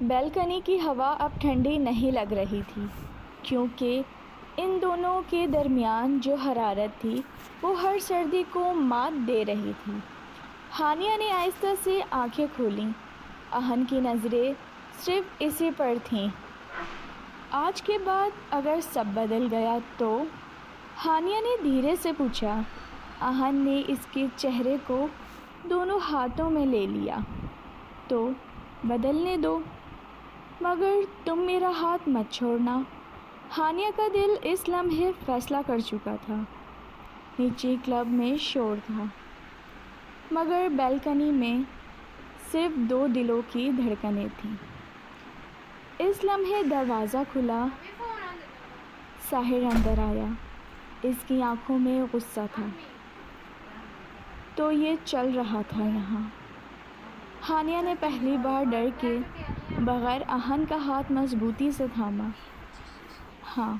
Balcony کی ہوا اب ٹھنڈی نہیں لگ رہی تھی، کیونکہ ان دونوں کے درمیان جو حرارت تھی وہ ہر سردی کو مات دے رہی تھی۔ ہانیہ نے آہستہ سے آنکھیں کھولیں۔ اہن کی نظریں صرف اسی پر تھیں۔ آج کے بعد اگر سب بدل گیا تو؟ ہانیہ نے دھیرے سے پوچھا۔ اہن نے اس کے چہرے کو دونوں ہاتھوں میں لے لیا۔ تو بدلنے دو، مگر تم میرا ہاتھ مت چھوڑنا۔ ہانیہ کا دل اس لمحے فیصلہ کر چکا تھا۔ نیچے کلب میں شور تھا، مگر بیلکنی میں صرف دو دلوں کی دھڑکنیں تھیں۔ اس لمحے دروازہ کھلا، ساحر اندر آیا۔ اس کی آنکھوں میں غصہ تھا۔ تو یہ چل رہا تھا یہاں؟ ہانیہ نے پہلی بار ڈر کے بغیر اہن کا ہاتھ مضبوطی سے تھاما۔ ہاں،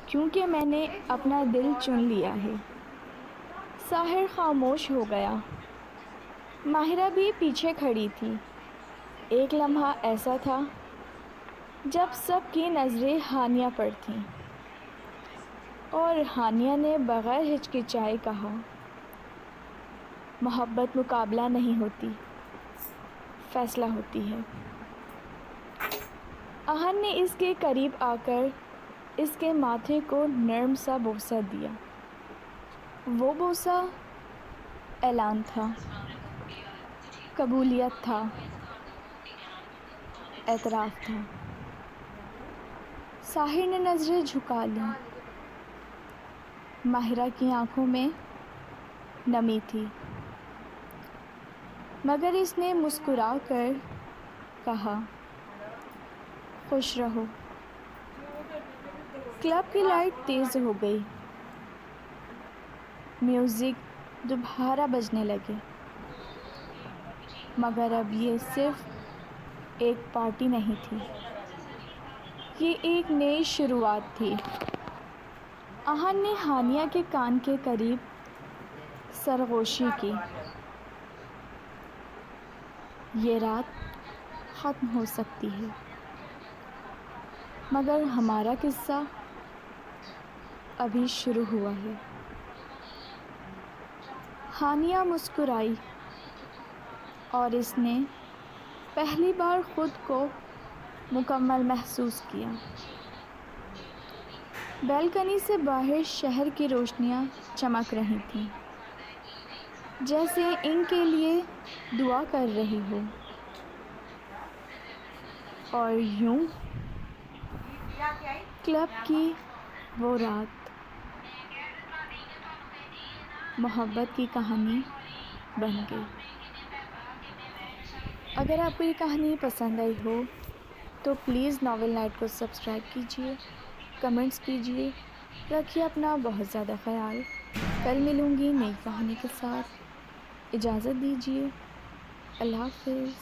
کیونکہ میں نے اپنا دل چن لیا ہے۔ ساحر خاموش ہو گیا۔ ماہرہ بھی پیچھے کھڑی تھی۔ ایک لمحہ ایسا تھا جب سب کی نظریں ہانیہ پر تھیں، اور ہانیہ نے بغیر ہچکچائے کہا، محبت مقابلہ نہیں ہوتی، فیصلہ ہوتی ہے۔ اہن نے اس کے قریب آ کر اس کے ماتھے کو نرم سا بوسہ دیا۔ وہ بوسہ اعلان تھا، قبولیت تھا، اعتراف تھا۔ ساحر نے نظریں جھکا لیں۔ ماہرہ کی آنکھوں میں نمی تھی، مگر اس نے مسکرا کر کہا، خوش رہو۔ کلب کی لائٹ تیز ہو گئی۔ میوزک دوبارہ بجنے لگے۔ مگر اب یہ صرف ایک پارٹی نہیں تھی، یہ ایک نئی شروعات تھی۔ اہن نے ہانیہ کے کان کے قریب سرگوشی کی۔ یہ رات ختم ہو سکتی ہے، مگر ہمارا قصہ ابھی شروع ہوا ہے۔ ہانیہ مسکرائی، اور اس نے پہلی بار خود کو مکمل محسوس کیا۔ بیلکنی سے باہر شہر کی روشنیاں چمک رہی تھیں، جیسے ان کے لیے دعا کر رہی ہو۔ اور یوں کلب کی وہ رات محبت کی کہانی بن گئی۔ اگر آپ کو یہ کہانی پسند آئی ہو تو پلیز ناول نائٹ کو سبسکرائب کیجیے، کمنٹس کیجیے، رکھیے اپنا بہت زیادہ خیال۔ کل ملوں گی نئی کہانی کے ساتھ۔ اجازت دیجیے، اللہ حافظ۔